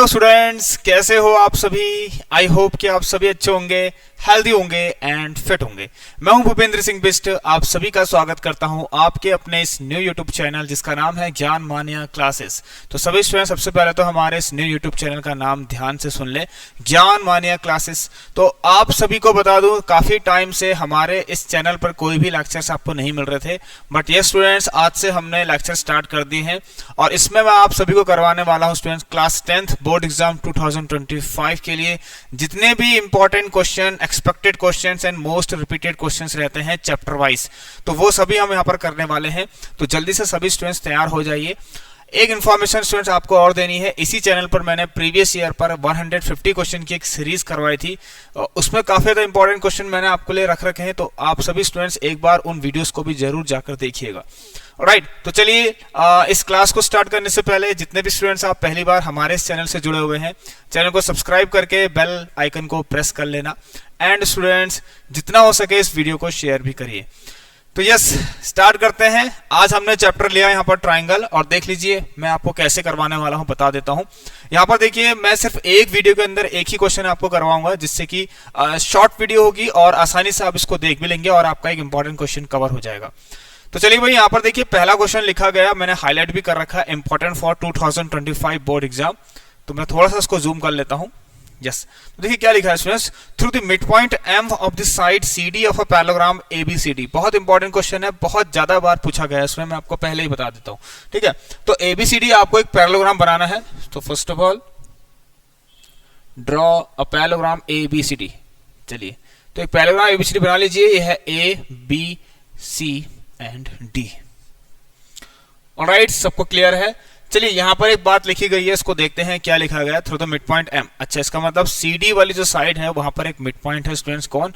Hello students, कैसे हो आप सभी। आई होप कि आप सभी अच्छे होंगे, हेल्दी होंगे एंड फिट होंगे। मैं हूं भूपेंद्र सिंह बिस्ट, आप सभी का स्वागत करता हूं आपके अपने इस न्यू यूट्यूब चैनल जिसका नाम है ज्ञान मानिया क्लासेस। तो सभी स्टूडेंट सबसे पहले तो हमारे इस न्यू यूट्यूब चैनल का नाम ध्यान से सुन ले, ज्ञान मानिया क्लासेस। तो आप सभी को बता दूं, काफी टाइम से हमारे इस चैनल पर कोई भी लेक्चर्स आपको नहीं मिल रहे थे, बट ये स्टूडेंट्स आज से हमने लेक्चर स्टार्ट कर दिए हैं और इसमें मैं आप सभी को करवाने वाला हूं students class 10th board exam 2025 के लिए जितने भी important question, expected questions and most repeated questions रहते हैं चैप्टर वाइज, तो वो सभी हम यहाँ पर करने वाले हैं। तो जल्दी से सभी स्टूडेंट्स तैयार हो जाइए। एक इन्फॉर्मेशन स्टूडेंट्स आपको और देनी है, इसी चैनल पर मैंने प्रीवियस ईयर पर 150 क्वेश्चन की एक सीरीज करवाई थी, उसमें काफी ज्यादा इंपॉर्टेंट क्वेश्चन मैंने आपके लिए रख रखे हैं, तो आप सभी स्टूडेंट्स एक बार उन वीडियोस को भी जरूर जाकर देखिएगा। राइट, तो चलिए इस क्लास को स्टार्ट करने से पहले जितने भी स्टूडेंट्स आप पहली बार हमारे इस चैनल से जुड़े हुए हैं, चैनल को सब्सक्राइब करके बेल आइकन को प्रेस कर लेना एंड स्टूडेंट्स जितना हो सके इस वीडियो को शेयर भी करिए। तो यस, स्टार्ट करते हैं। आज हमने चैप्टर लिया यहाँ पर ट्राइंगल, और देख लीजिए मैं आपको कैसे करवाने वाला हूँ बता देता हूँ। यहाँ पर देखिए मैं सिर्फ एक वीडियो के अंदर एक ही क्वेश्चन आपको करवाऊंगा, जिससे कि शॉर्ट वीडियो होगी और आसानी से आप इसको देख भी लेंगे और आपका एक इंपॉर्टेंट क्वेश्चन कवर हो जाएगा। तो चलिए भाई, यहाँ पर देखिए पहला क्वेश्चन लिखा गया, मैंने हाईलाइट भी कर रखा है, इंपॉर्टेंट फॉर 2025 बोर्ड एग्जाम। तो मैं थोड़ा सा इसको जूम कर लेता हूँ। यस, तो देखिए क्या लिखा है students, through the mid point M of the side C D of a parallelogram ABCD। बहुत इंपॉर्टेंट क्वेश्चन है, बहुत ज्यादा बार पूछा गया है, इसमें मैं आपको पहले ही बता देता हूँ। ठीक है, तो ABCD आपको एक पैरेललोग्राम बनाना है। तो first of all draw a parallelogram ABCD। चलिए, तो एक पैरेललोग्राम ABCD बना लीजिए। यह है ABC एंड D। ऑलराइट, सबको क्लियर है। चलिए, यहां पर एक बात लिखी गई है, इसको देखते हैं क्या लिखा गया है। Through the mid point M। अच्छा, इसका मतलब CD वाली जो साइड है वहां पर एक मिड पॉइंट है स्टूडेंट्स, कौन?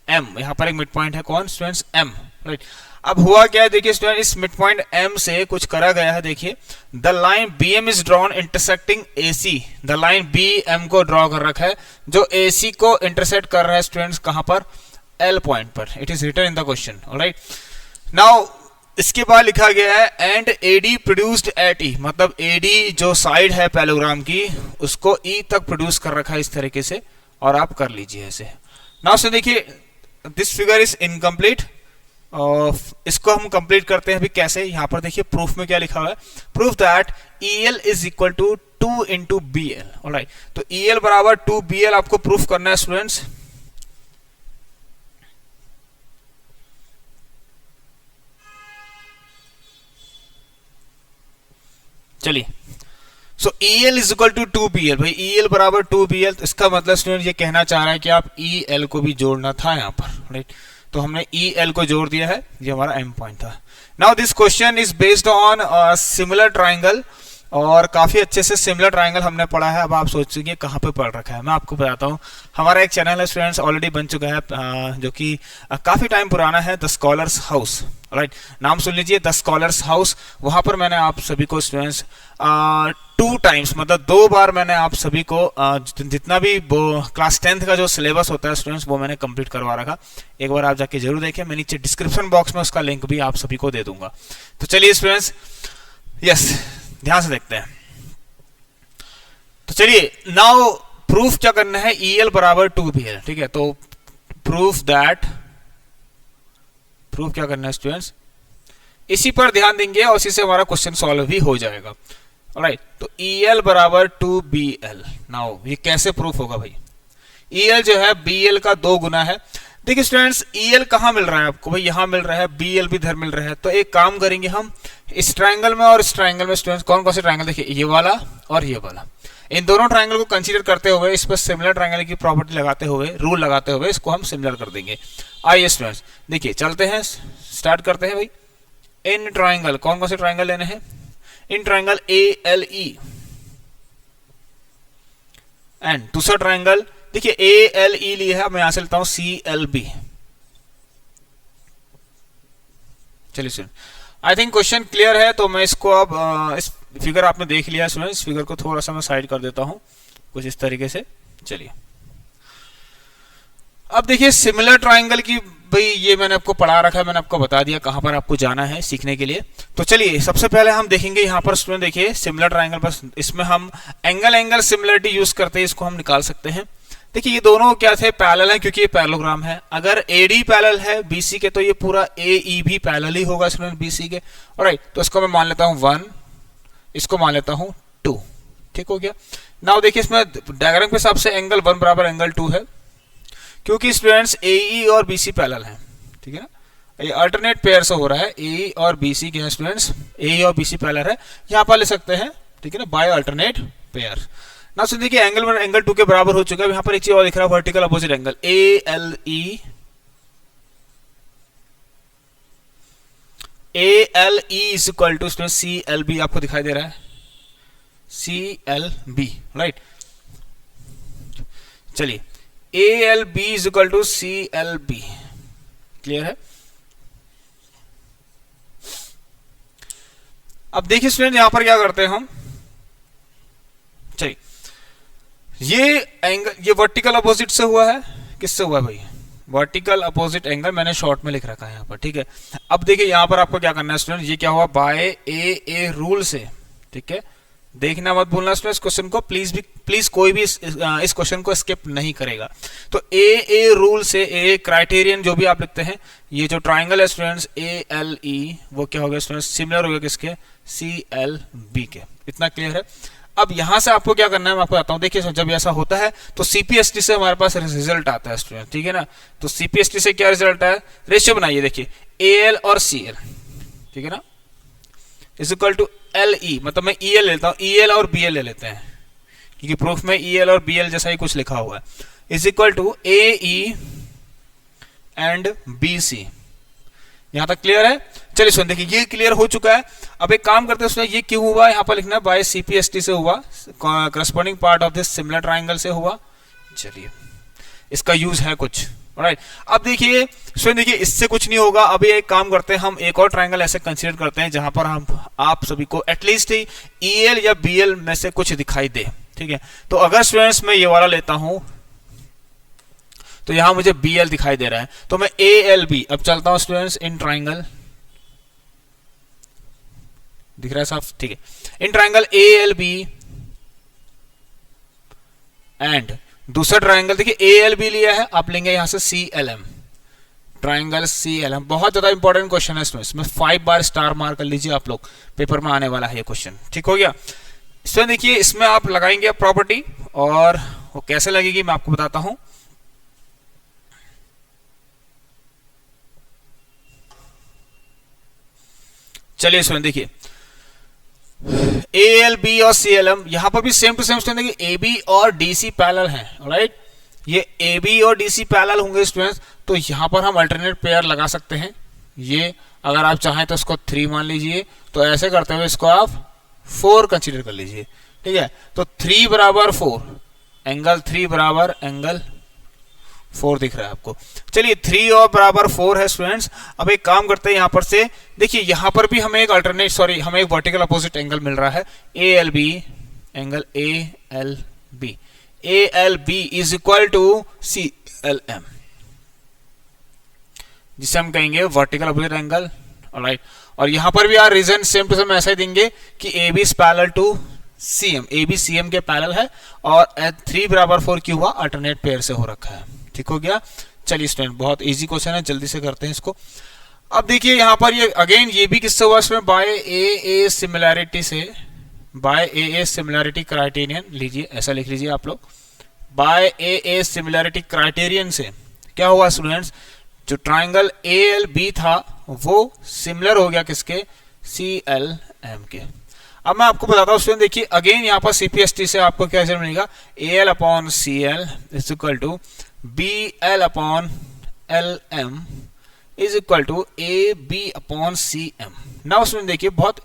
M। यहां पर एक मिड पॉइंट है, कौन स्टूडेंट्स? M। राइट, अब हुआ क्या है देखिए स्टूडेंट, इस मिड पॉइंट M से कुछ करा गया है। देखिए, the line BM is drawn intersecting AC। The line BM को ड्रॉ कर रखा है जो AC को इंटरसेक्ट कर रहा है स्टूडेंट्स, कहां पर? L पॉइंट पर। It is written in the question. Alright, now इसके बाद लिखा गया है and AD produced at E। मतलब AD जो साइड है पैरेललोग्राम की, उसको E तक प्रोड्यूस कर रखा है इस तरीके से, और आप कर लीजिए ऐसे। नाउ से देखिए, दिस फिगर इज इनकम्प्लीट। इसको हम कंप्लीट करते हैं अभी कैसे। यहां पर देखिए प्रूफ में क्या लिखा हुआ है, proof that EL is equal to 2 into BL। Alright, तो EL बराबर 2BL आपको प्रूफ करना है स्टूडेंट्स। चलिए, so EL is equal to 2BL। भाई EL बराबर 2BL, तो इसका मतलब स्टूडेंट ये कहना चाह रहा है कि आप EL को भी जोड़ना था यहाँ पर। राइट, तो हमने EL को जोड़ दिया है, ये हमारा M पॉइंट था। Now this question is based on similar triangle, और काफी अच्छे से सिमिलर ट्राइंगल हमने पढ़ा है। अब आप सोचेंगे कहाँ पे पढ़ रखा है, मैं आपको बताता हूँ। हमारा एक चैनल है स्टूडेंट्स, ऑलरेडी बन चुका है, जो कि काफी टाइम पुराना है, द स्कॉलर्स हाउस। राइट, नाम सुन लीजिए, द स्कॉलर्स हाउस। वहां पर मैंने आप सभी को स्टूडेंट्स 2 टाइम्स, मतलब 2 बार मैंने आप सभी को जितना भी क्लास 10th का जो सिलेबस होता है स्टूडेंट्स, वो मैंने कंप्लीट करवा रखा। एक बार आप जाके जरूर देखें, मैं नीचे डिस्क्रिप्शन बॉक्स में उसका लिंक भी आप सभी को दे दूंगा। तो चलिए स्टूडेंट्स, यस, ध्यान से देखते हैं। तो चलिए, नाउ प्रूफ क्या करना है, EL बराबर 2BL। ठीक है, तो प्रूफ क्या करना है स्टूडेंट्स, इसी पर ध्यान देंगे और इसी से हमारा क्वेश्चन सॉल्व भी हो जाएगा। ऑलराइट, तो EL बराबर 2BL। नाउ ये कैसे प्रूफ होगा भाई, EL जो है BL का 2 गुना है। देखिए स्टूडेंट्स, EL कहाँ मिल रहा है आपको? भाई यहाँ मिल रहा है, BL भी इधर मिल रहा है। तो एक काम करेंगे हम, इस ट्राइंगल में और इस ट्राइंगल में स्टूडेंट्स, कौन कौन से ट्राइंगल, देखिए ये वाला और ये वाला, इन दोनों ट्राइंगल को कंसीडर करते हुए, इस पर सिमिलर ट्राइंगल की प्रॉपर्टी लगाते हुए, रूल लगाते हुए इसको हम सिमिलर कर देंगे। आइए स्टूडेंट्स देखिए, चलते हैं, स्टार्ट करते हैं भाई। इन ट्राइंगल, कौन कौन से ट्राइंगल लेने हैं? इन ट्राइंगल ALE एंड दूसरा ट्राइंगल देखिए ALE लिया है, मैं यहां से लेता हूं CLB। चलिए सुन, आई थिंक क्वेश्चन क्लियर है। तो मैं इसको अब इस फिगर आपने देख लिया सुन, इस फिगर को थोड़ा सा मैं साइड कर देता हूं कुछ इस तरीके से। चलिए, अब देखिए सिमिलर ट्राइंगल की भाई ये मैंने आपको पढ़ा रखा है, मैंने आपको बता दिया कहाँ पर आपको जाना है सीखने के लिए। तो चलिए सबसे पहले हम देखेंगे यहाँ पर स्टूडेंट देखिए सिमिलर ट्राइंगल पर, इसमें हम एंगल सिमिलरिटी यूज करते हैं, इसको हम निकाल सकते हैं। देखिए ये दोनों क्या थे, पैरेलल है क्योंकि ये पैरेललोग्राम है। अगर AD पैरेलल है BC के तो ये पूरा AE भी पैरेलल ही होगा स्टूडेंट BC के। ऑलराइट, तो इसको मैं मान लेता हूँ 1, इसको मान लेता हूँ 2, ठीक हो गया। नाउ देखिए इसमें डायग्राम के हिसाब से एंगल 1 बराबर एंगल 2 है क्योंकि स्टूडेंट्स AE और BC पैरेलल है, ठीक है ना। ये अल्टरनेट पेयर से हो रहा है, AE और BC के स्टूडेंट्स, AE और BC पैरेलल है, यहाँ पर ले सकते हैं, ठीक है ना, बाय अल्टरनेट पेयर। ना सुन देखिए एंगल 1 एंगल 2 के बराबर हो चुका है। यहाँ पर एक चीज और दिख रहा है, vertical opposite angle ALE is equal to CLB आपको दिखाई दे रहा है, CLB, राइट। चलिए ALB is equal to CLB, clear है। अब देखिए स्टूडेंट यहां पर क्या करते हैं हम, चलिए ये एंगल, ये वर्टिकल अपोजिट से हुआ है, किससे हुआ है भाई, वर्टिकल अपोजिट एंगल मैंने शॉर्ट में लिख रखा है यहाँ पर, ठीक है। अब देखिए यहाँ पर आपको क्या करना है स्टूडेंट, ये क्या हुआ बाय ए रूल से, ठीक है। देखना मत भूलना स्टूडेंट इस क्वेश्चन को, प्लीज कोई भी इस क्वेश्चन को स्किप नहीं करेगा। तो ए रूल से ए क्राइटेरियन जो भी आप लिखते हैं, ये जो ट्राइंगल है स्टूडेंट्स ALE वो क्या हो गया स्टूडेंट्स, सिमिलर हो गया किसके, CLB के। इतना क्लियर है। अब यहां से आपको क्या करना है मैं आपको बताता हूं। देखिए जब ऐसा होता है तो CPST से हमारे पास रिजल्ट आता है स्टूडेंट, ठीक है ना। तो CPST से क्या रिजल्ट है, रेशियो बनाइए, देखिए AL और CL, ठीक है ना, इज इक्वल टू LE, मतलब मैं EL लेता हूं, EL और BL ले लेते हैं क्योंकि प्रूफ में EL और BL जैसा ही कुछ लिखा हुआ है, is equal to AE and BC। यहां तक क्लियर है। चलिए सुन देखिए ये क्लियर हो चुका है। अब एक काम करते हैं उसमें, ये क्यों हुआ यहाँ पर लिखना है, बाय CPST से हुआ, corresponding part of this similar triangle से हुआ। चलिए इसका यूज है कुछ, राइट। अब देखिए स्टूडेंट देखिए इससे कुछ नहीं होगा। अभी एक काम करते हैं, हम एक और ट्राइंगल ऐसे कंसीडर करते हैं जहां पर हम आप सभी को एटलीस्ट EL या BL में से कुछ दिखाई दे, ठीक है। तो अगर स्टूडेंट्स मैं ये वाला लेता हूं तो यहां मुझे BL दिखाई दे रहा है, तो मैं ALB, अब चलता हूं स्टूडेंट्स इन ट्राइंगल, दिख रहा है साफ, ठीक है। इन ट्राइंगल ALB एंड दूसरा ट्राइंगल देखिए ALB लिया है, आप लेंगे यहां से CLM, ट्राइंगल CLM। बहुत ज्यादा इंपॉर्टेंट क्वेश्चन है स्टूडेंट्स, में 5 बार स्टार मार्क कर लीजिए आप लोग, पेपर में आने वाला है ये क्वेश्चन, ठीक हो गया। इसमें देखिए इसमें आप लगाएंगे प्रॉपर्टी, और वो कैसे लगेगी मैं आपको बताता हूं। चलिए स्टूडेंट देखिए ALB और CLM, यहां पर भी सेम टू सेम स्टूडेंट देखिए AB और DC पैरेलल हैं, राइट। ये AB और DC पैरेलल होंगे स्टूडेंट्स, तो यहां पर हम अल्टरनेट पेयर लगा सकते हैं। ये अगर आप चाहें तो इसको 3 मान लीजिए, तो ऐसे करते हुए इसको आप 4 कंसीडर कर लीजिए, ठीक है। तो 3 बराबर 4, एंगल 3 बराबर एंगल 4 दिख रहा है आपको। चलिए 3 और बराबर 4 है स्टूडेंट्स। अब एक काम करते हैं, यहां पर से देखिए यहां पर भी हमें एक हमें एक वर्टिकल अपोजिट एंगल मिल रहा है, ALB, angle ALB is equal to CLM, जिसे हम कहेंगे वर्टिकल अपोजिट एंगल, ऑलराइट। और यहां पर भी यार रीजन सेम टू सेम ऐसा ही देंगे कि AB is parallel to CM, AB CM के पैरेलल है, और 3 बराबर 4 क्यों हुआ, अल्टरनेट पेयर से हो रखा है, ठीक हो गया। चलिए स्टूडेंट बहुत इजी क्वेश्चन है, जल्दी से करते हैं इसको। अब देखिए यहां पर ये अगेन ये भी किससे हुआ, इसमें बाय AA सिमिलैरिटी से, बाय AA सिमिलैरिटी क्राइटेरियन लीजिए, ऐसा लिख लीजिए आप लोग, बाय AA सिमिलैरिटी क्राइटेरियन से क्या हुआ स्टूडेंट्स, जो ट्राइंगल ALB था वो सिमिलर हो गया किसके, CLM के। अब मैं आपको बताता हूं स्टूडेंट देखिए अगेन यहां पर CPST से आपको क्या रिजल्ट मिलेगा, AL upon CL is equal to BL upon LM is equal to AB upon CM। Now student देखिए बहुत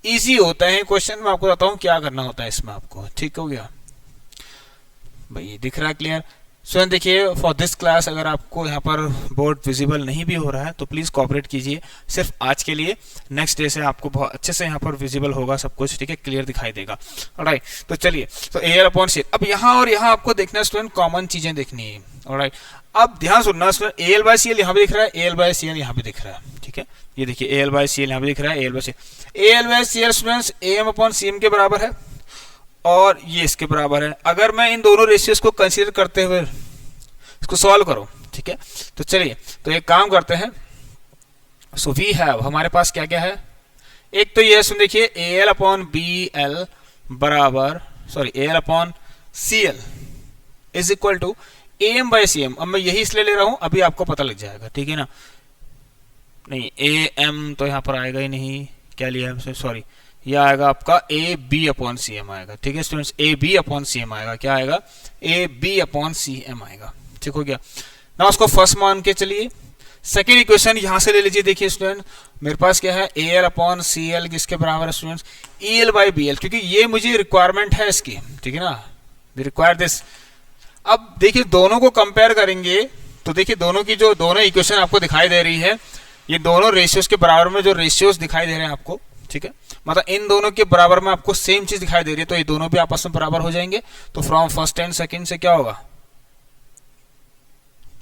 इजी होता है क्वेश्चन, मैं आपको बताता हूं क्या करना होता है इसमें आपको, ठीक हो गया भाई, दिख रहा है क्लियर। स्टूडेंट देखिए फॉर दिस क्लास अगर आपको यहाँ पर बोर्ड विजिबल नहीं भी हो रहा है तो प्लीज़ कोऑपरेट कीजिए, सिर्फ आज के लिए। नेक्स्ट डे से आपको बहुत अच्छे से यहाँ पर विजिबल होगा सब कुछ, ठीक है, क्लियर दिखाई देगा। ऑलराइट, तो चलिए, तो AL अपॉन CL, अब यहाँ और यहाँ आपको देखना है स्टूडेंट, कॉमन चीजें देखनी है। ऑलराइट, अब ध्यान सुनना स्टूडेंट, AL बाय CL यहाँ भी दिख रहा है, AL बाय CL यहाँ भी दिख रहा है, ठीक है, ये देखिए AL बाय CL यहाँ भी दिख रहा है, AL by CL students AM upon CM के बराबर है और ये इसके बराबर है। अगर मैं इन दोनों रेशियोज को कंसीडर करते हुए इसको सॉल्व करो, ठीक है, तो चलिए, तो एक काम करते हैं। सो वी हैव, हमारे पास क्या क्या है, एक तो ये सुन देखिए AL अपॉन BL बराबर, sorry AL upon CL is equal to AM by CM। अब मैं यही इसलिए ले रहा हूं, अभी आपको पता लग जाएगा, ठीक है ना। नहीं, AM तो यहां पर आएगा ही नहीं, क्या लिया है, सॉरी, यह आएगा आपका AB अपॉन CM आएगा, ठीक है स्टूडेंट्स, AB अपॉन CM आएगा, क्या आएगा, AB अपॉन CM आएगा, ठीक हो गया ना। उसको फर्स्ट मान के चलिए। सेकेंड इक्वेशन यहां से ले लीजिए, देखिए स्टूडेंट मेरे पास क्या है, AL अपॉन CL किसके बराबर है स्टूडेंट्स, EL बाय BL, क्योंकि ये मुझे रिक्वायरमेंट है इसकी, ठीक है ना, वी रिक्वायर दिस। अब देखिए दोनों को कंपेयर करेंगे तो देखिए दोनों की जो दोनों इक्वेशन आपको दिखाई दे रही है, ये दोनों रेशियोज के बराबर में जो रेशियोज दिखाई दे रहे हैं आपको, ठीक है, मतलब इन दोनों के बराबर में आपको सेम चीज दिखाई दे रही है, तो ये दोनों भी आपस में बराबर हो जाएंगे। तो फ्रॉम फर्स्ट एंड सेकंड से क्या होगा,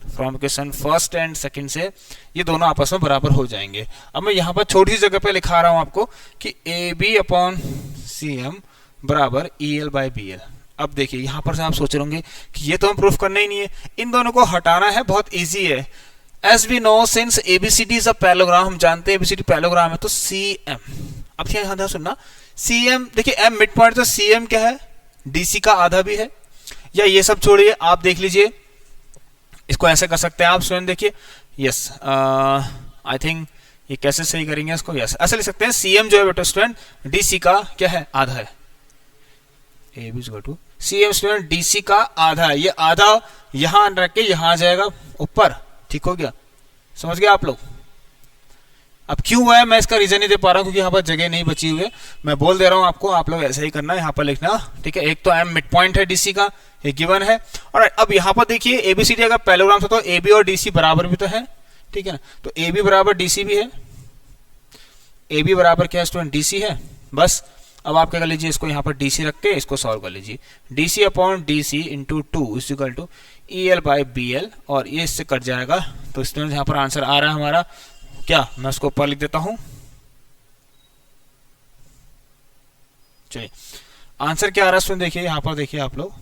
from equation first and second से ये दोनों आपस में बराबर हो जाएंगे। अब मैं यहाँ पर छोटी सी जगह पे लिखा रहा हूं आपको कि AB अपॉन CM बराबर EL बाय BL। अब देखिए यहाँ पर से आप सोच रहे होंगे कि ये तो हम प्रूफ करना ही नहीं है, इन दोनों को हटाना है, बहुत ईजी है। As we know since ABCD is a parallelogram, हम जानते हैं ABCD पैरेललोग्राम है, तो CM, अब यहाँ ध्यान सुनना, CM देखिए M मिड पॉइंट, तो CM क्या है, DC का आधा भी है, या ये सब छोड़िए, आप देख लीजिए, इसको ऐसे कर सकते हैं आप स्टूडेंट, देखिए यस, आई थिंक ये कैसे सही करेंगे इसको, यस ऐसे लिख सकते हैं, CM जो है बेटा स्टूडेंट DC का क्या है, आधा है, AB is equal to CM student DC का आधा है, ये आधा यहां रख के यहां आ जाएगा ऊपर, ठीक हो गया, समझ गए आप लोग। अब क्यों हुआ है मैं इसका रीजन नहीं दे पा रहा हूं, क्योंकि यहाँ पर जगह नहीं बची हुई है, मैं बोल दे रहा हूं आपको, आप लोग ऐसे ही करना है, यहाँ पर लिखना, ठीक है। एक तो M मिड पॉइंट है DC का, ये गिवन है, और अब यहाँ पर देखिए ABCD अगर पैरेललोग्राम था तो AB और DC बराबर भी तो है, ठीक है ना, तो AB बराबर DC भी है, AB बराबर क्या है स्टूडेंट, DC है, बस। अब आप क्या कर लीजिए, इसको यहाँ पर DC रख के इसको सॉल्व कर लीजिए, DC upon DC into 2 is equal to EL by BL, और ये इससे कट जाएगा, तो स्टूडेंट यहाँ पर आंसर आ रहा है हमारा क्या, मैं उसको ऊपर लिख देता हूं, चलिए आंसर क्या आ रहा है स्टूडेंट, देखिए यहाँ पर देखिए आप लोग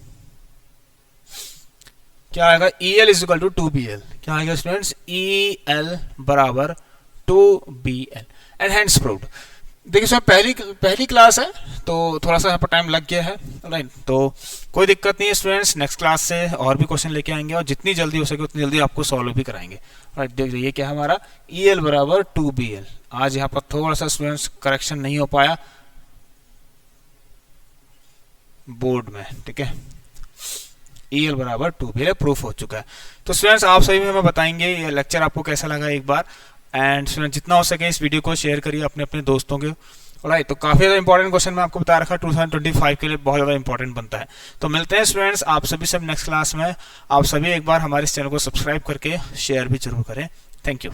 क्या आएगा, EL is equal to 2BL, क्या आएगा स्टूडेंट्स, EL बराबर 2BL, एंड हैंस प्रूव्ड। देखिए सर पहली क्लास है तो थोड़ा सा यहाँ पर टाइम लग गया है, राइट, तो कोई दिक्कत नहीं है स्टूडेंट्स, नेक्स्ट क्लास से और भी क्वेश्चन लेके आएंगे और जितनी जल्दी हो सके उतनी जल्दी आपको सॉल्व भी कराएंगे, राइट। देखिए ये क्या है हमारा, EL बराबर 2BL। आज यहाँ पर थोड़ा सा स्टूडेंट्स करेक्शन नहीं हो पाया बोर्ड में, ठीक है, EL बराबर 2BL प्रूफ हो चुका है। तो स्टूडेंट्स आप सभी में हमें बताएंगे ये लेक्चर आपको कैसा लगा एक बार, एंड स्टूडेंट जितना हो सके इस वीडियो को शेयर करिए अपने अपने दोस्तों के, राइट। तो काफी ज्यादा इंपॉर्टेंट क्वेश्चन मैं आपको बता रखा, 2025 के लिए बहुत ज्यादा इंपॉर्टेंट बनता है। तो मिलते हैं स्टूडेंट्स आप सभी सब नेक्स्ट क्लास में। आप सभी एक बार हमारे इस चैनल को सब्सक्राइब करके शेयर भी जरूर करें। Thank you.